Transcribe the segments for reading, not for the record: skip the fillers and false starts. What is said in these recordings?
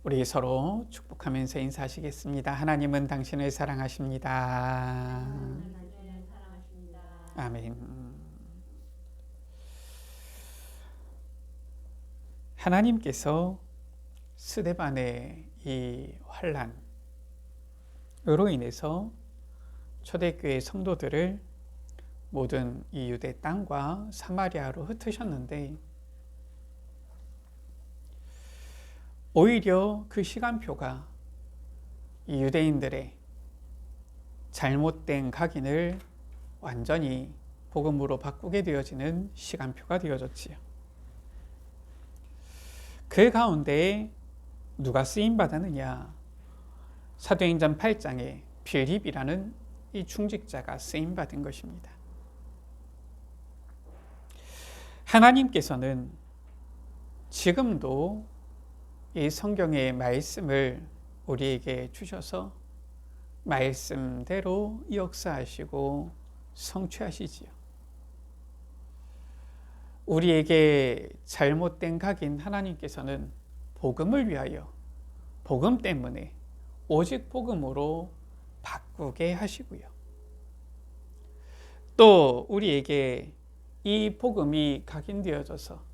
우리 서로 축복하면서 인사하시겠습니다. 하나님은 당신을 사랑하십니다. 아멘. 하나님께서 스데반의 이 환난으로 인해서 초대교회 성도들을 모든 이 유대 땅과 사마리아로 흩으셨는데, 오히려 그 시간표가 이 유대인들의 잘못된 각인을 완전히 복음으로 바꾸게 되어지는 시간표가 되어졌지요. 그 가운데 누가 쓰임받았느냐? 사도행전 8장에 빌립이라는 이 중직자가 쓰임받은 것입니다. 하나님께서는 지금도 이 성경의 말씀을 우리에게 주셔서 말씀대로 역사하시고 성취하시지요. 우리에게 잘못된 각인 하나님께서는 복음을 위하여, 복음 때문에 오직 복음으로 바꾸게 하시고요. 또 우리에게 이 복음이 각인되어져서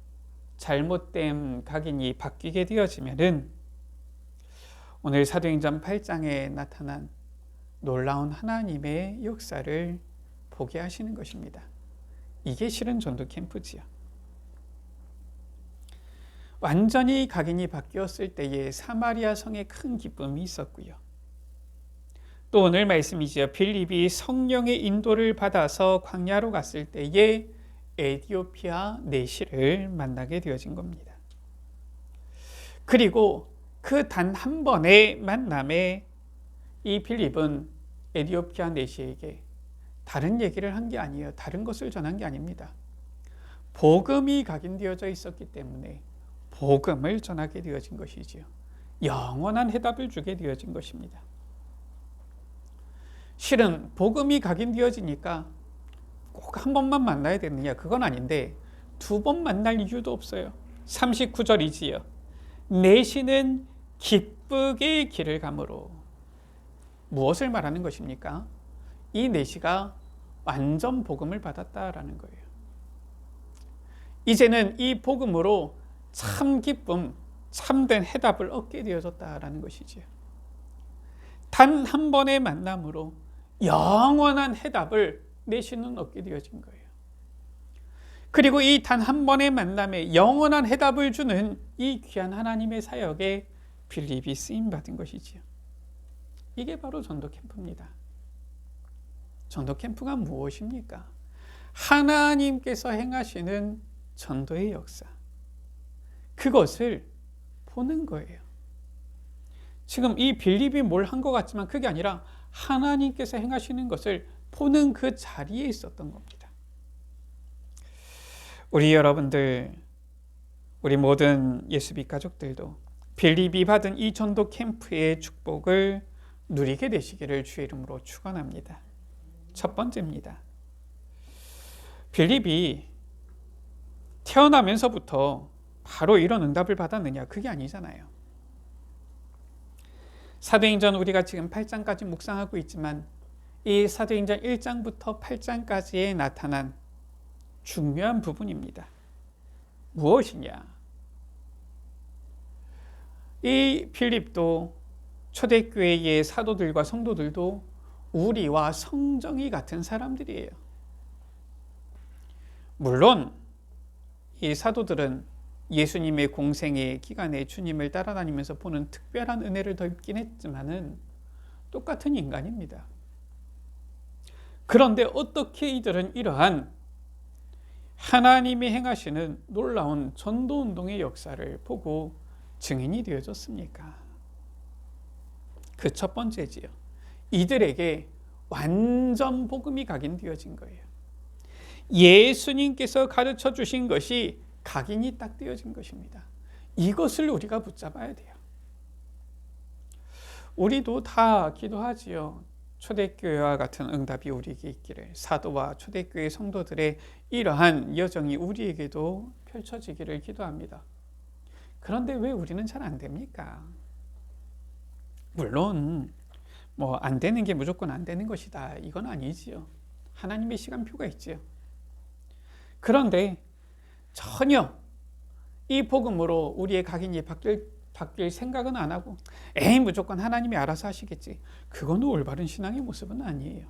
잘못된 각인이 바뀌게 되어지면은 오늘 사도행전 8장에 나타난 놀라운 하나님의 역사를 보게 하시는 것입니다. 이게 실은 전도 캠프지요. 완전히 각인이 바뀌었을 때에 사마리아 성에 큰 기쁨이 있었고요. 또 오늘 말씀이지요. 빌립이 성령의 인도를 받아서 광야로 갔을 때에 에티오피아 내시를 만나게 되어진 겁니다. 그리고 그 단 한 번의 만남에 이 빌립은 에티오피아 내시에게 다른 얘기를 한 게 아니에요. 다른 것을 전한 게 아닙니다. 복음이 각인되어져 있었기 때문에 복음을 전하게 되어진 것이지요. 영원한 해답을 주게 되어진 것입니다. 실은 복음이 각인되어지니까 꼭 한 번만 만나야 되느냐? 그건 아닌데 두 번 만날 이유도 없어요. 39절이지요. 내시는 기쁘게 길을 가므로. 무엇을 말하는 것입니까? 이 내시가 완전 복음을 받았다라는 거예요. 이제는 이 복음으로 참 기쁨, 참된 해답을 얻게 되어졌다라는 것이지요. 단 한 번의 만남으로 영원한 해답을 내시는 얻게 되어진 거예요. 그리고 이 단 한 번의 만남에 영원한 해답을 주는 이 귀한 하나님의 사역에 빌립이 쓰임받은 것이지요. 이게 바로 전도 캠프입니다. 전도 캠프가 무엇입니까? 하나님께서 행하시는 전도의 역사, 그것을 보는 거예요. 지금 이 빌립이 뭘 한 것 같지만 그게 아니라 하나님께서 행하시는 것을 보는 그 자리에 있었던 겁니다. 우리 여러분들, 우리 모든 예수빛 가족들도 빌립이 받은 이 전도 캠프의 축복을 누리게 되시기를 주의 이름으로 축원합니다. 첫 번째입니다. 빌립이 태어나면서부터 바로 이런 응답을 받았느냐? 그게 아니잖아요. 사도행전 우리가 지금 8장까지 묵상하고 있지만 이 사도행전 1장부터 8장까지에 나타난 중요한 부분입니다. 무엇이냐? 이 빌립도 초대교회의 사도들과 성도들도 우리와 성정이 같은 사람들이에요. 물론 이 사도들은 예수님의 공생의 기간에 주님을 따라다니면서 보는 특별한 은혜를 더 입긴 했지만은 똑같은 인간입니다. 그런데 어떻게 이들은 이러한 하나님이 행하시는 놀라운 전도운동의 역사를 보고 증인이 되어졌습니까? 그 첫 번째지요. 이들에게 완전 복음이 각인되어진 거예요. 예수님께서 가르쳐 주신 것이 각인이 딱 되어진 것입니다. 이것을 우리가 붙잡아야 돼요. 우리도 다 기도하지요. 초대교회와 같은 응답이 우리에게 있기를, 사도와 초대교회 성도들의 이러한 여정이 우리에게도 펼쳐지기를 기도합니다. 그런데 왜 우리는 잘 안 됩니까? 물론 뭐 안 되는 게 무조건 안 되는 것이다, 이건 아니지요. 하나님의 시간표가 있지요. 그런데 전혀 이 복음으로 우리의 각인이 바뀔 생각은 안 하고 에이 무조건 하나님이 알아서 하시겠지, 그건 올바른 신앙의 모습은 아니에요.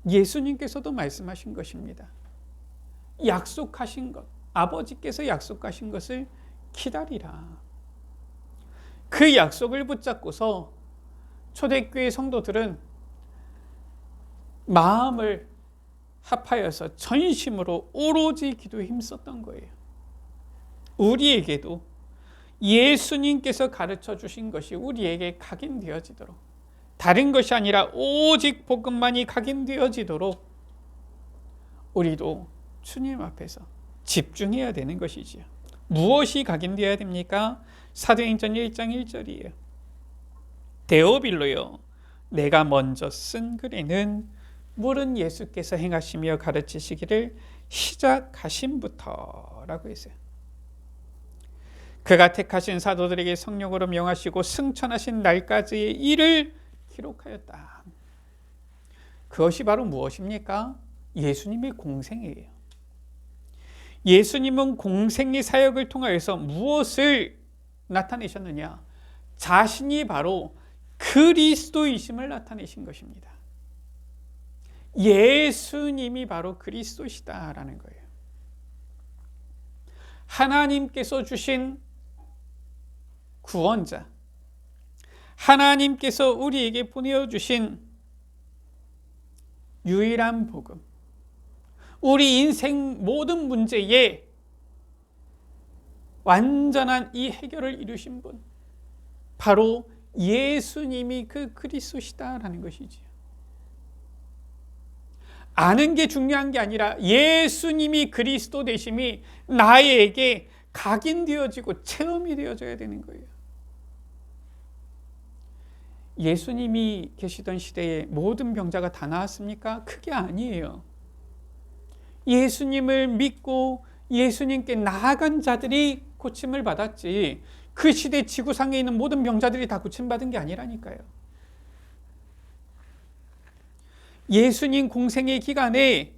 예수님께서도 말씀하신 것입니다. 약속하신 것, 아버지께서 약속하신 것을 기다리라. 그 약속을 붙잡고서 초대교회 성도들은 마음을 합하여서 전심으로 오로지 기도에 힘썼던 거예요. 우리에게도 예수님께서 가르쳐 주신 것이 우리에게 각인되어지도록, 다른 것이 아니라 오직 복음만이 각인되어지도록 우리도 주님 앞에서 집중해야 되는 것이지요. 무엇이 각인되어야 됩니까? 사도행전 1장 1절이에요. 데오빌로요, 내가 먼저 쓴 글에는 물은 예수께서 행하시며 가르치시기를 시작하심부터 라고 했어요. 그가 택하신 사도들에게 성령으로 명하시고 승천하신 날까지의 일을 기록하였다. 그것이 바로 무엇입니까? 예수님의 공생이에요. 예수님은 공생의 사역을 통하여서 무엇을 나타내셨느냐? 자신이 바로 그리스도이심을 나타내신 것입니다. 예수님이 바로 그리스도시다라는 거예요. 하나님께서 주신 구원자, 하나님께서 우리에게 보내주신 유일한 복음, 우리 인생 모든 문제에 완전한 이 해결을 이루신 분, 바로 예수님이 그 그리스도시다라는 것이지요. 아는 게 중요한 게 아니라 예수님이 그리스도 되심이 나에게 각인되어지고 체험이 되어져야 되는 거예요. 예수님이 계시던 시대에 모든 병자가 다 나았습니까? 그게 아니에요. 예수님을 믿고 예수님께 나아간 자들이 고침을 받았지, 그 시대 지구상에 있는 모든 병자들이 다 고침받은 게 아니라니까요. 예수님 공생의 기간에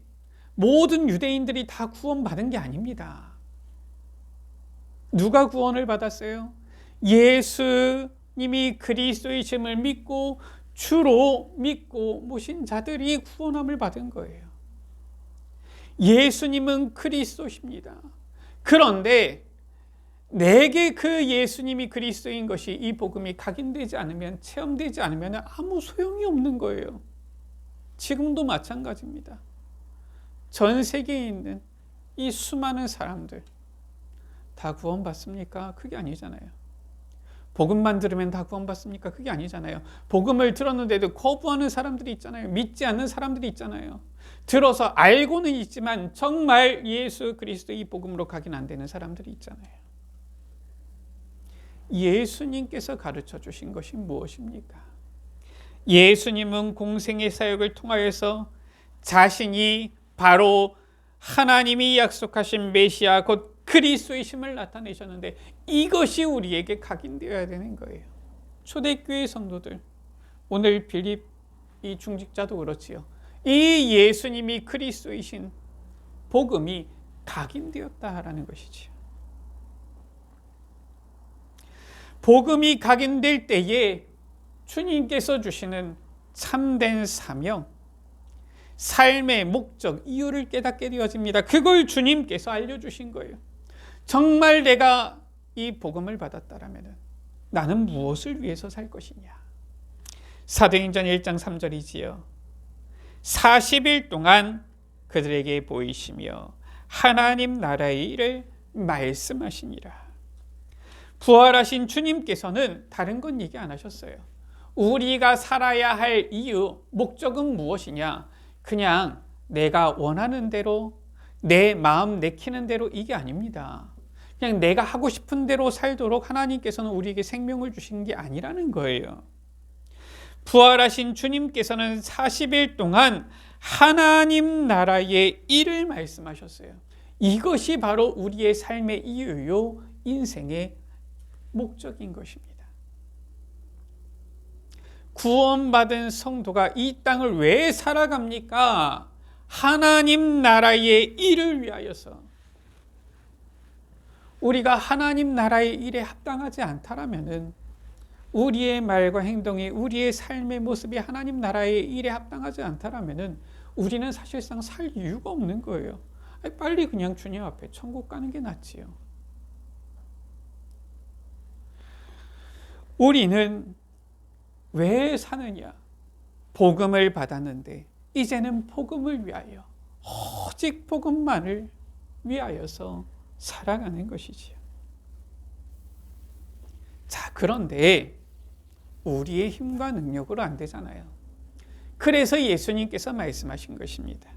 모든 유대인들이 다 구원받은 게 아닙니다. 누가 구원을 받았어요? 예수님이 그리스도이심을 믿고 주로 믿고 모신 자들이 구원함을 받은 거예요. 예수님은 그리스도십니다. 그런데 내게 그 예수님이 그리스도인 것이, 이 복음이 각인되지 않으면, 체험되지 않으면 아무 소용이 없는 거예요. 지금도 마찬가지입니다. 전 세계에 있는 이 수많은 사람들 다 구원받습니까? 그게 아니잖아요. 복음만 들으면 다 구원받습니까? 그게 아니잖아요. 복음을 들었는데도 거부하는 사람들이 있잖아요. 믿지 않는 사람들이 있잖아요. 들어서 알고는 있지만 정말 예수 그리스도 이 복음으로 각인 안 되는 사람들이 있잖아요. 예수님께서 가르쳐 주신 것이 무엇입니까? 예수님은 공생의 사역을 통하여서 자신이 바로 하나님이 약속하신 메시아 곧 그리스도이심을 나타내셨는데, 이것이 우리에게 각인되어야 되는 거예요. 초대교회 성도들, 오늘 빌립 이 중직자도 그렇지요. 이 예수님이 그리스도이신 복음이 각인되었다라는 것이지요. 복음이 각인될 때에 주님께서 주시는 참된 사명, 삶의 목적, 이유를 깨닫게 되어집니다. 그걸 주님께서 알려주신 거예요. 정말 내가 이 복음을 받았다라면 나는 무엇을 위해서 살 것이냐. 사도행전 1장 3절이지요. 40일 동안 그들에게 보이시며 하나님 나라의 일을 말씀하시니라. 부활하신 주님께서는 다른 건 얘기 안 하셨어요. 우리가 살아야 할 이유, 목적은 무엇이냐? 그냥 내가 원하는 대로, 내 마음 내키는 대로, 이게 아닙니다. 그냥 내가 하고 싶은 대로 살도록 하나님께서는 우리에게 생명을 주신 게 아니라는 거예요. 부활하신 주님께서는 40일 동안 하나님 나라의 일을 말씀하셨어요. 이것이 바로 우리의 삶의 이유요, 인생의 목적인 것입니다. 구원받은 성도가 이 땅을 왜 살아갑니까? 하나님 나라의 일을 위하여서. 우리가 하나님 나라의 일에 합당하지 않다라면은, 우리의 말과 행동이, 우리의 삶의 모습이 하나님 나라의 일에 합당하지 않다라면은 우리는 사실상 살 이유가 없는 거예요. 빨리 그냥 주님 앞에 천국 가는 게 낫지요. 우리는 왜 사느냐? 복음을 받았는데 이제는 복음을 위하여, 오직 복음만을 위하여서 살아가는 것이지요. 자, 그런데 우리의 힘과 능력으로 안 되잖아요. 그래서 예수님께서 말씀하신 것입니다.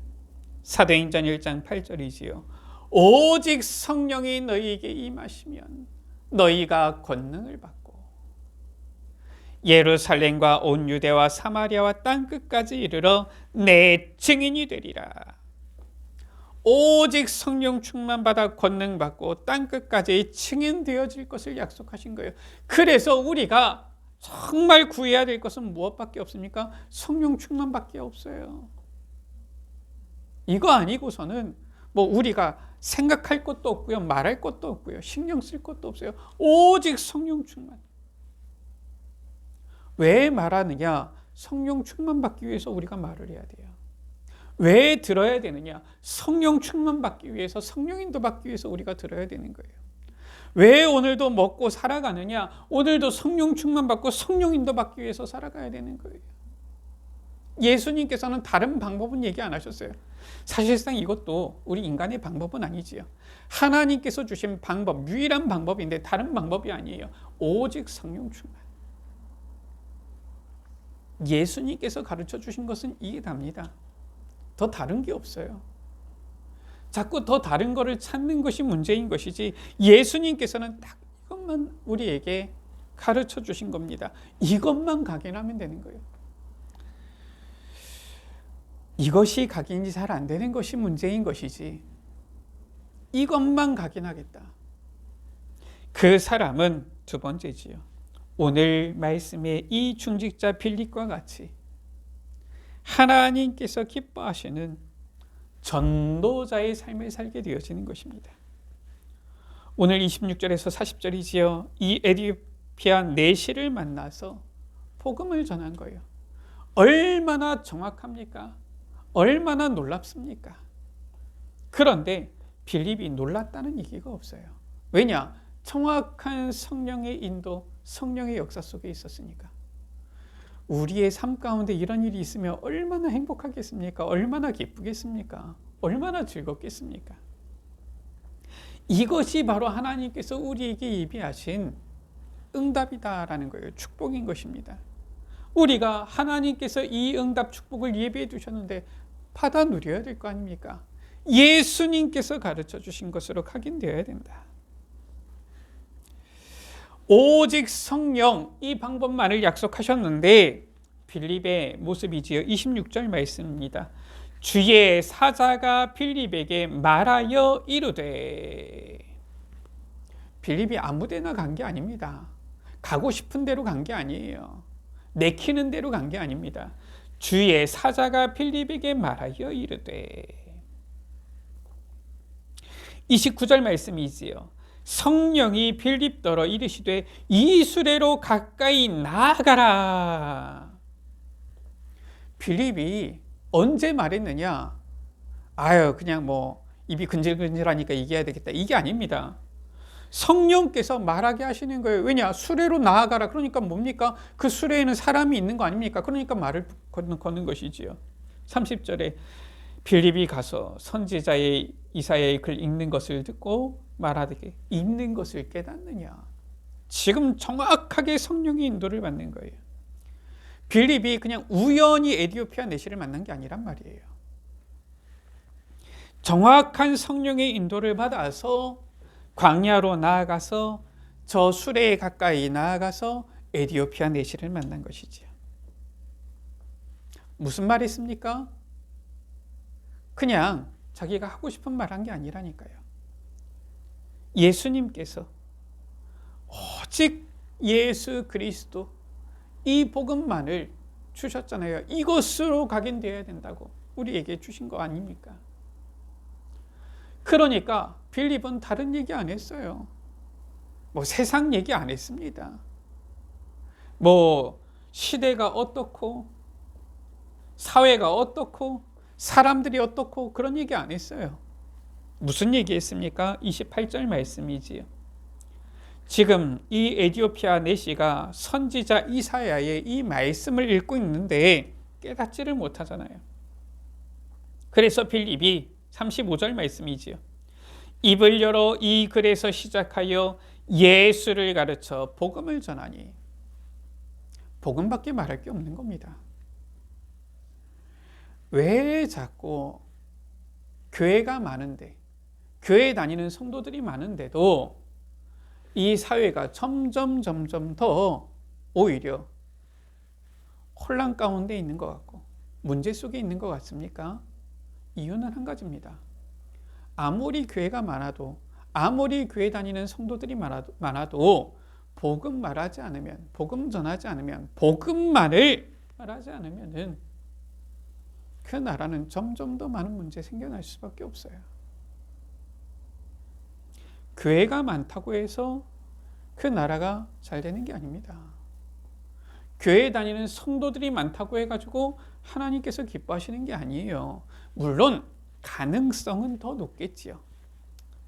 사도행전 1장 8절이지요. 오직 성령이 너희에게 임하시면 너희가 권능을 받고 예루살렘과 온 유대와 사마리아와 땅 끝까지 이르러 내 증인이 되리라. 오직 성령 충만 받아 권능 받고 땅 끝까지 증인 되어질 것을 약속하신 거예요. 그래서 우리가 정말 구해야 될 것은 무엇밖에 없습니까? 성령 충만밖에 없어요. 이거 아니고서는 뭐 우리가 생각할 것도 없고요, 말할 것도 없고요, 신경 쓸 것도 없어요. 오직 성령 충만. 왜 말하느냐? 성령 충만 받기 위해서 우리가 말을 해야 돼요. 왜 들어야 되느냐? 성령 충만 받기 위해서, 성령 인도 받기 위해서 우리가 들어야 되는 거예요. 왜 오늘도 먹고 살아가느냐? 오늘도 성령 충만 받고 성령 인도 받기 위해서 살아가야 되는 거예요. 예수님께서는 다른 방법은 얘기 안 하셨어요. 사실상 이것도 우리 인간의 방법은 아니지요. 하나님께서 주신 방법, 유일한 방법인데 다른 방법이 아니에요. 오직 성령 충만. 예수님께서 가르쳐 주신 것은 이게 답니다. 더 다른 게 없어요. 자꾸 더 다른 거를 찾는 것이 문제인 것이지, 예수님께서는 딱 이것만 우리에게 가르쳐 주신 겁니다. 이것만 각인하면 되는 거예요. 이것이 각인이 잘 안 되는 것이 문제인 것이지, 이것만 각인하겠다. 그 사람은 두 번째지요. 오늘 말씀의 이 중직자 빌립과 같이 하나님께서 기뻐하시는 전도자의 삶을 살게 되어지는 것입니다. 오늘 26절에서 40절이지요. 이 에디오피아 내시를 만나서 복음을 전한 거예요. 얼마나 정확합니까? 얼마나 놀랍습니까? 그런데 빌립이 놀랐다는 얘기가 없어요. 왜냐? 정확한 성령의 인도, 성령의 역사 속에 있었으니까. 우리의 삶 가운데 이런 일이 있으면 얼마나 행복하겠습니까? 얼마나 기쁘겠습니까? 얼마나 즐겁겠습니까? 이것이 바로 하나님께서 우리에게 예비하신 응답이다라는 거예요. 축복인 것입니다. 우리가 하나님께서 이 응답 축복을 예비해 두셨는데 받아 누려야 될 거 아닙니까? 예수님께서 가르쳐 주신 것으로 각인되어야 된다. 오직 성령, 이 방법만을 약속하셨는데 빌립의 모습이지요. 26절 말씀입니다. 주의 사자가 빌립에게 말하여 이르되. 빌립이 아무 데나 간 게 아닙니다. 가고 싶은 대로 간 게 아니에요. 내키는 대로 간 게 아닙니다. 주의 사자가 빌립에게 말하여 이르되. 29절 말씀이지요. 성령이 빌립더러 이르시되 이수레로 가까이 나아가라. 빌립이 언제 말했느냐? 아유, 그냥 뭐 입이 근질근질하니까 얘기해야 되겠다, 이게 아닙니다. 성령께서 말하게 하시는 거예요. 왜냐? 수레로 나아가라. 그러니까 뭡니까? 그 수레에는 사람이 있는 거 아닙니까? 그러니까 말을 거는 것이지요. 30절에 빌립이 가서 선지자의 이사야의 글 읽는 것을 듣고 말하되 읽는 것을 깨닫느냐. 지금 정확하게 성령의 인도를 받는 거예요. 빌립이 그냥 우연히 에디오피아 내시를 만난 게 아니란 말이에요. 정확한 성령의 인도를 받아서 광야로 나아가서 저 수레에 가까이 나아가서 에디오피아 내시를 만난 것이지요. 무슨 말이 있습니까? 그냥 자기가 하고 싶은 말 한 게 아니라니까요. 예수님께서 오직 예수 그리스도, 이 복음만을 주셨잖아요. 이것으로 각인되어야 된다고 우리에게 주신 거 아닙니까? 그러니까 빌립은 다른 얘기 안 했어요. 뭐 세상 얘기 안 했습니다. 뭐 시대가 어떻고 사회가 어떻고 사람들이 어떻고 그런 얘기 안 했어요. 무슨 얘기 했습니까? 28절 말씀이지요. 지금 이 에디오피아 내시가 선지자 이사야의 이 말씀을 읽고 있는데 깨닫지를 못하잖아요. 그래서 빌립이 35절 말씀이지요. 입을 열어 이 글에서 시작하여 예수를 가르쳐 복음을 전하니. 복음밖에 말할 게 없는 겁니다. 왜 자꾸 교회가 많은데, 교회 다니는 성도들이 많은데도 이 사회가 점점 더 오히려 혼란 가운데 있는 것 같고 문제 속에 있는 것 같습니까? 이유는 한 가지입니다. 아무리 교회가 많아도, 아무리 교회 다니는 성도들이 많아도 복음 말하지 않으면, 복음 전하지 않으면, 복음만을 말하지 않으면은 그 나라는 점점 더 많은 문제 생겨날 수밖에 없어요. 교회가 많다고 해서 그 나라가 잘 되는 게 아닙니다. 교회에 다니는 성도들이 많다고 해가지고 하나님께서 기뻐하시는 게 아니에요. 물론 가능성은 더 높겠지요.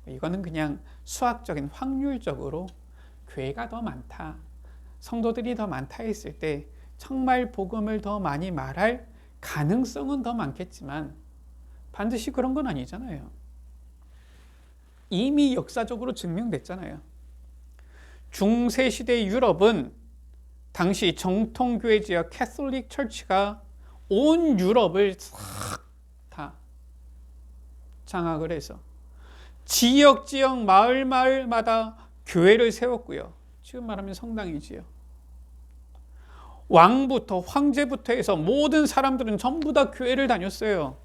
이거는 그냥 수학적인 확률적으로 교회가 더 많다, 성도들이 더 많다 했을 때 정말 복음을 더 많이 말할 가능성은 더 많겠지만 반드시 그런 건 아니잖아요. 이미 역사적으로 증명됐잖아요. 중세시대 유럽은 당시 정통교회 지역 캐톨릭 철치가 온 유럽을 싹 다 장악을 해서 지역 마을마다 교회를 세웠고요. 지금 말하면 성당이지요. 왕부터 황제부터 해서 모든 사람들은 전부 다 교회를 다녔어요.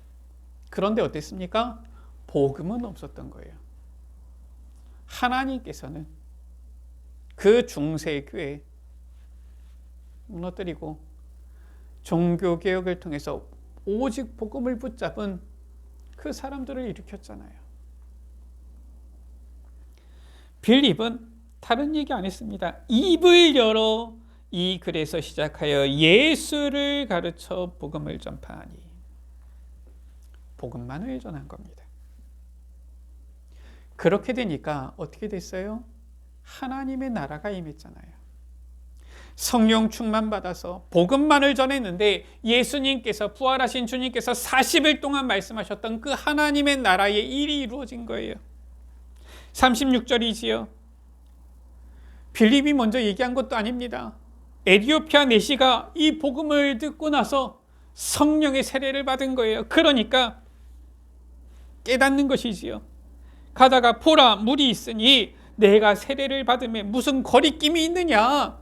그런데 어땠습니까? 복음은 없었던 거예요. 하나님께서는 그 중세 교회 무너뜨리고 종교개혁을 통해서 오직 복음을 붙잡은 그 사람들을 일으켰잖아요. 빌립은 다른 얘기 안 했습니다. 입을 열어 이 글에서 시작하여 예수를 가르쳐 복음을 전파하니. 복음만을 전한 겁니다. 그렇게 되니까 어떻게 됐어요? 하나님의 나라가 임했잖아요. 성령 충만 받아서 복음만을 전했는데 예수님께서, 부활하신 주님께서 40일 동안 말씀하셨던 그 하나님의 나라의 일이 이루어진 거예요. 36절이지요. 빌립이 먼저 얘기한 것도 아닙니다. 에디오피아 내시가 이 복음을 듣고 나서 성령의 세례를 받은 거예요. 그러니까 깨닫는 것이지요. 가다가 보라, 물이 있으니 내가 세례를 받음에 무슨 거리낌이 있느냐.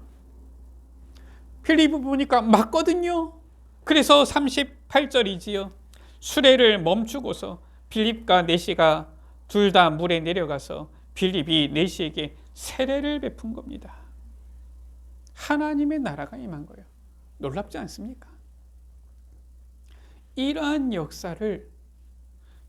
빌립이 보니까 맞거든요. 그래서 38절이지요. 수레를 멈추고서 빌립과 내시가 둘 다 물에 내려가서 빌립이 내시에게 세례를 베푼 겁니다. 하나님의 나라가 임한 거예요. 놀랍지 않습니까? 이러한 역사를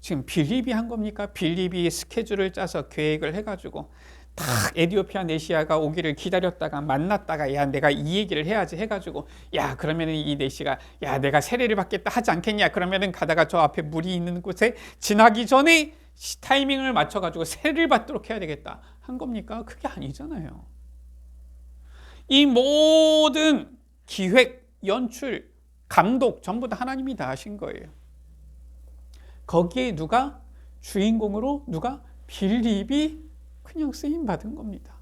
지금 빌립이 한 겁니까? 빌립이 스케줄을 짜서 계획을 해가지고 딱 에디오피아 내시아가 오기를 기다렸다가 만났다가 야 내가 이 얘기를 해야지 해가지고 야 그러면은 이 내시가 야 내가 세례를 받겠다 하지 않겠냐, 그러면은 가다가 저 앞에 물이 있는 곳에 지나기 전에 타이밍을 맞춰가지고 세례를 받도록 해야 되겠다 한 겁니까? 그게 아니잖아요. 이 모든 기획, 연출, 감독 전부 다 하나님이 다 하신 거예요. 거기에 누가 주인공으로 누가 빌립이 그냥 쓰임 받은 겁니다.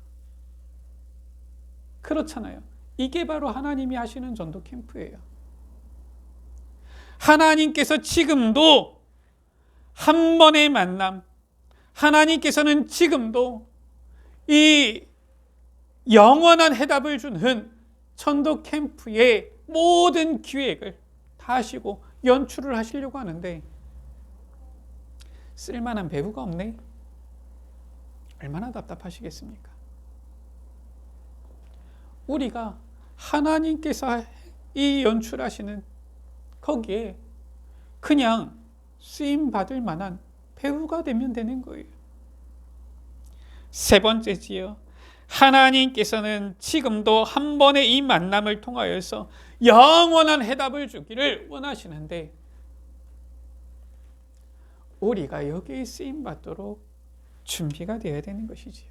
그렇잖아요. 이게 바로 하나님이 하시는 전도 캠프예요. 하나님께서 지금도 한 번의 만남, 하나님께서는 지금도 이 영원한 해답을 주는 전도 캠프의 모든 기획을 다 하시고 연출을 하시려고 하는데 쓸만한 배우가 없네? 얼마나 답답하시겠습니까? 우리가 하나님께서 이 연출하시는 거기에 그냥 쓰임 받을 만한 배우가 되면 되는 거예요. 세 번째지요. 하나님께서는 지금도 한 번의 이 만남을 통하여서 영원한 해답을 주기를 원하시는데 우리가 여기에 쓰임 받도록 준비가 되어야 되는 것이지요.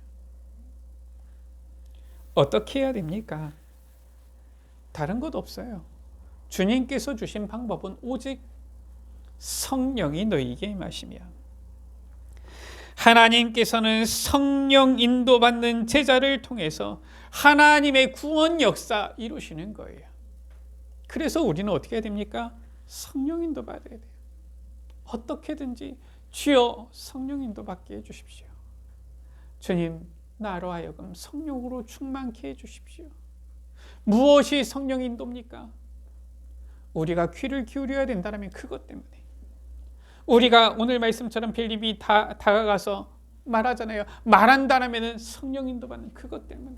어떻게 해야 됩니까? 다른 것 없어요. 주님께서 주신 방법은 오직 성령이 너희에게 임하시며, 하나님께서는 성령 인도받는 제자를 통해서 하나님의 구원 역사 이루시는 거예요. 그래서 우리는 어떻게 해야 됩니까? 성령 인도 받아야 돼요. 어떻게든지 주여 성령 인도 받게 해주십시오. 주님, 나로 하여금 성령으로 충만케 해주십시오. 무엇이 성령 인도입니까? 우리가 귀를 기울여야 된다면 그것 때문에, 우리가 오늘 말씀처럼 빌립이 다가가서 말하잖아요. 말한다라면 성령 인도받는 그것 때문에,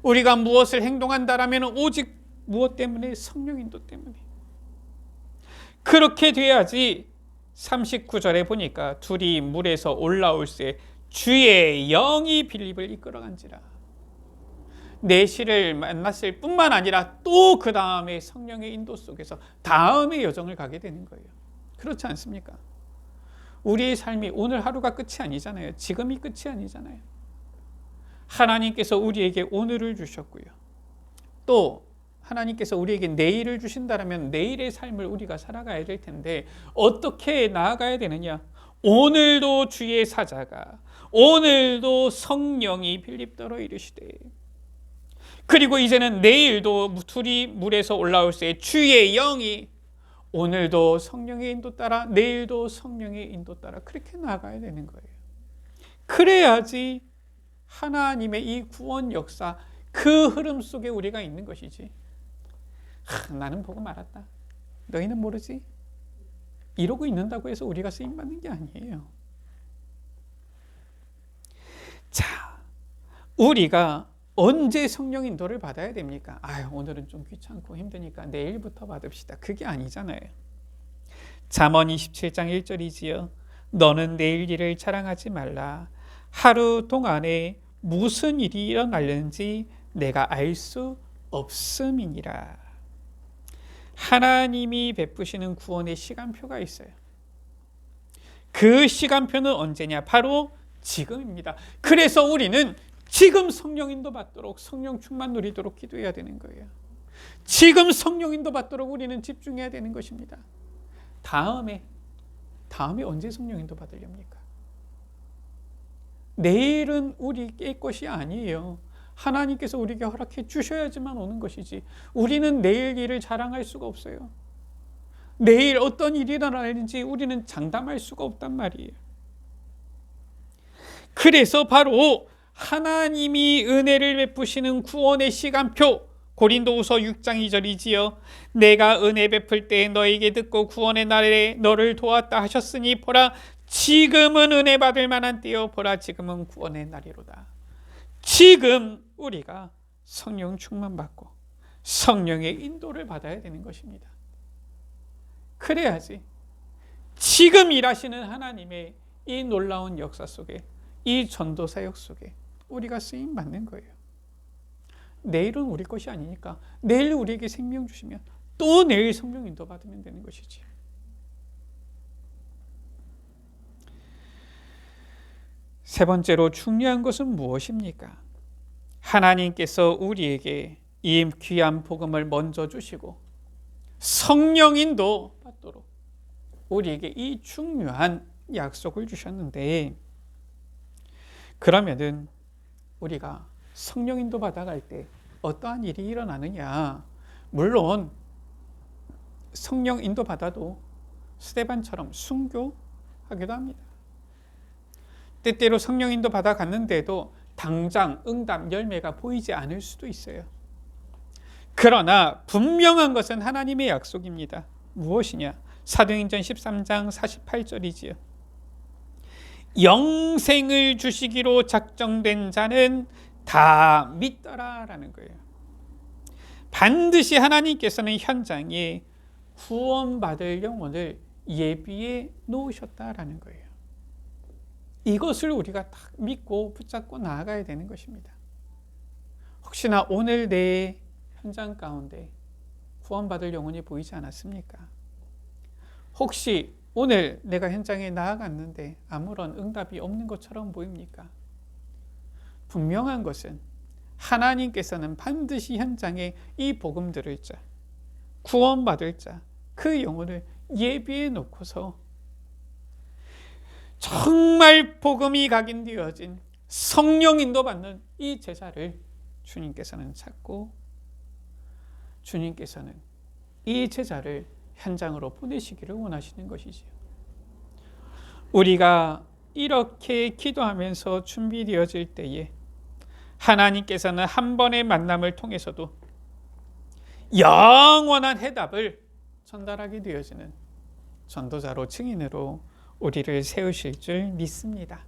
우리가 무엇을 행동한다라면 오직 무엇 때문에? 성령 인도 때문에. 그렇게 돼야지 39절에 보니까 둘이 물에서 올라올 때 주의 영이 빌립을 이끌어간지라. 내시를 만났을 뿐만 아니라 또 그 다음에 성령의 인도 속에서 다음의 여정을 가게 되는 거예요. 그렇지 않습니까? 우리의 삶이 오늘 하루가 끝이 아니잖아요. 지금이 끝이 아니잖아요. 하나님께서 우리에게 오늘을 주셨고요. 또 하나님께서 우리에게 내일을 주신다면 내일의 삶을 우리가 살아가야 될 텐데 어떻게 나아가야 되느냐? 오늘도 주의 사자가, 오늘도 성령이 빌립더러 이르시되, 그리고 이제는 내일도 둘이 물에서 올라올 때 주의 영이, 오늘도 성령의 인도 따라, 내일도 성령의 인도 따라 그렇게 나아가야 되는 거예요. 그래야지 하나님의 이 구원 역사, 그 흐름 속에 우리가 있는 것이지. 나는 보고 말았다, 너희는 모르지, 이러고 있는다고 해서 우리가 쓰임받는 게 아니에요. 자, 우리가 언제 성령 인도를 받아야 됩니까? 오늘은 좀 귀찮고 힘드니까 내일부터 받읍시다. 그게 아니잖아요. 잠언 27장 1절이지요. 너는 내일 일을 자랑하지 말라. 하루 동안에 무슨 일이 일어날는지 내가 알 수 없음이니라. 하나님이 베푸시는 구원의 시간표가 있어요. 그 시간표는 언제냐? 바로 지금입니다. 그래서 우리는 지금 성령 인도 받도록, 성령 충만 누리도록 기도해야 되는 거예요. 지금 성령 인도 받도록 우리는 집중해야 되는 것입니다. 다음에 언제 성령 인도 받으렵니까? 내일은 우리의 것이 아니에요. 하나님께서 우리에게 허락해 주셔야지만 오는 것이지, 우리는 내일 일을 자랑할 수가 없어요. 내일 어떤 일이 일어나는지 우리는 장담할 수가 없단 말이에요. 그래서 바로 하나님이 은혜를 베푸시는 구원의 시간표, 고린도후서 6장 2절이지요. 내가 은혜 베풀 때 너에게 듣고 구원의 날에 너를 도왔다 하셨으니 보라, 지금은 은혜 받을 만한 때요, 보라 지금은 구원의 날이로다. 지금 우리가 성령 충만 받고 성령의 인도를 받아야 되는 것입니다. 그래야지 지금 일하시는 하나님의 이 놀라운 역사 속에, 이 전도 사역 속에 우리가 쓰임 받는 거예요. 내일은 우리 것이 아니니까 내일 우리에게 생명 주시면 또 내일 성령 인도 받으면 되는 것이지. 세 번째로 중요한 것은 무엇입니까? 하나님께서 우리에게 이 귀한 복음을 먼저 주시고 성령 인도 받도록 우리에게 이 중요한 약속을 주셨는데, 그러면은 우리가 성령 인도 받아갈 때 어떠한 일이 일어나느냐? 물론 성령 인도 받아도 스데반처럼 순교하기도 합니다. 때때로 성령 인도 받아갔는데도 당장 응답 열매가 보이지 않을 수도 있어요. 그러나 분명한 것은 하나님의 약속입니다. 무엇이냐? 사도행전 13장 48절이지요. 영생을 주시기로 작정된 자는 다 믿더라라는 거예요. 반드시 하나님께서는 현장에 구원받을 영혼을 예비해 놓으셨다라는 거예요. 이것을 우리가 딱 믿고 붙잡고 나아가야 되는 것입니다. 혹시나 오늘 내 현장 가운데 구원받을 영혼이 보이지 않았습니까? 혹시 오늘 내가 현장에 나아갔는데 아무런 응답이 없는 것처럼 보입니까? 분명한 것은 하나님께서는 반드시 현장에 이 복음 들을 자, 구원받을 자, 그 영혼을 예비해 놓고서 정말 복음이 각인되어진 성령 인도받는 이 제자를 주님께서는 찾고 주님께서는 이 제자를 현장으로 보내시기를 원하시는 것이지요. 우리가 이렇게 기도하면서 준비되어질 때에 하나님께서는 한 번의 만남을 통해서도 영원한 해답을 전달하게 되어지는 전도자로 증인으로 우리를 세우실 줄 믿습니다.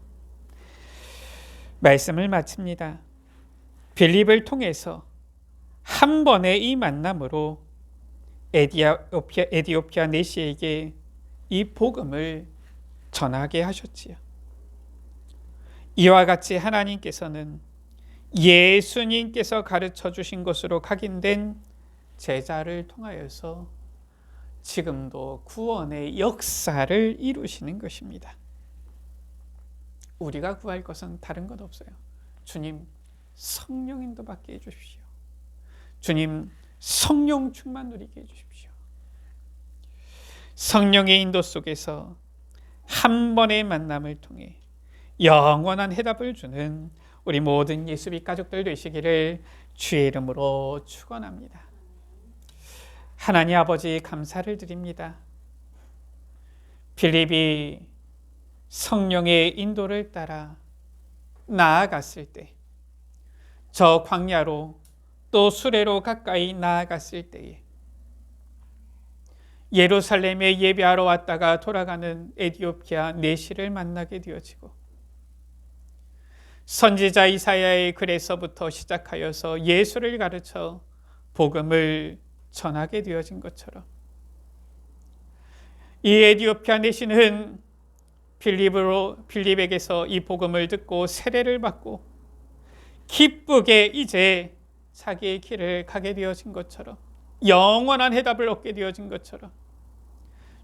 말씀을 마칩니다. 빌립을 통해서 한 번의 이 만남으로 에디오피아 내시에게 이 복음을 전하게 하셨지요. 이와 같이 하나님께서는 예수님께서 가르쳐 주신 것으로 각인된 제자를 통하여서 지금도 구원의 역사를 이루시는 것입니다. 우리가 구할 것은 다른 것 없어요. 주님 성령 인도받게 해주십시오. 주님 성령 충만 누리게 해주십시오. 성령의 인도 속에서 한 번의 만남을 통해 영원한 해답을 주는 우리 모든 예수빛 가족들 되시기를 주의 이름으로 축원합니다. 하나님 아버지 감사를 드립니다. 빌립이 성령의 인도를 따라 나아갔을 때, 저 광야로 또 수레로 가까이 나아갔을 때에 예루살렘에 예배하러 왔다가 돌아가는 에디오피아 내시를 만나게 되어지고 선지자 이사야의 글에서부터 시작하여서 예수를 가르쳐 복음을 전하게 되어진 것처럼 이 에디오피아 내시는 빌립에게서 이 복음을 듣고 세례를 받고 기쁘게 이제 자기의 길을 가게 되어진 것처럼 영원한 해답을 얻게 되어진 것처럼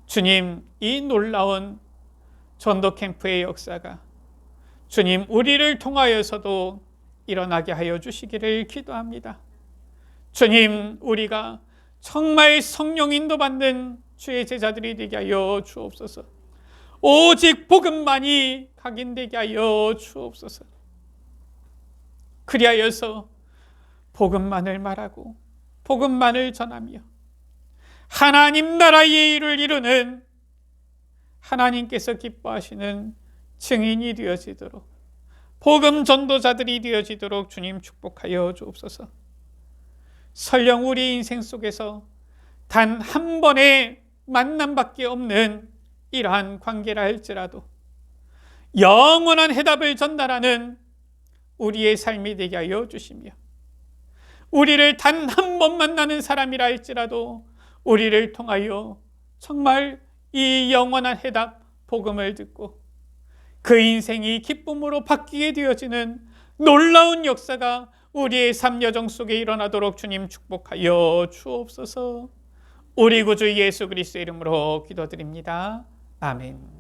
주님 이 놀라운 전도 캠프의 역사가 주님 우리를 통하여서도 일어나게 하여 주시기를 기도합니다. 주님 우리가 정말 성령 인도받는 주의 제자들이 되게 하여 주옵소서. 오직 복음만이 각인되게 하여 주옵소서. 그리하여서 복음만을 말하고 복음만을 전하며 하나님 나라의 일을 이루는 하나님께서 기뻐하시는 증인이 되어지도록 복음 전도자들이 되어지도록 주님 축복하여 주옵소서. 설령 우리 인생 속에서 단 한 번의 만남밖에 없는 이러한 관계라 할지라도 영원한 해답을 전달하는 우리의 삶이 되게 하여 주시며 우리를 단 한 번 만나는 사람이라 할지라도 우리를 통하여 정말 이 영원한 해답 복음을 듣고 그 인생이 기쁨으로 바뀌게 되어지는 놀라운 역사가 우리의 삶 여정 속에 일어나도록 주님 축복하여 주옵소서. 우리 구주 예수 그리스도의 이름으로 기도드립니다. 아멘.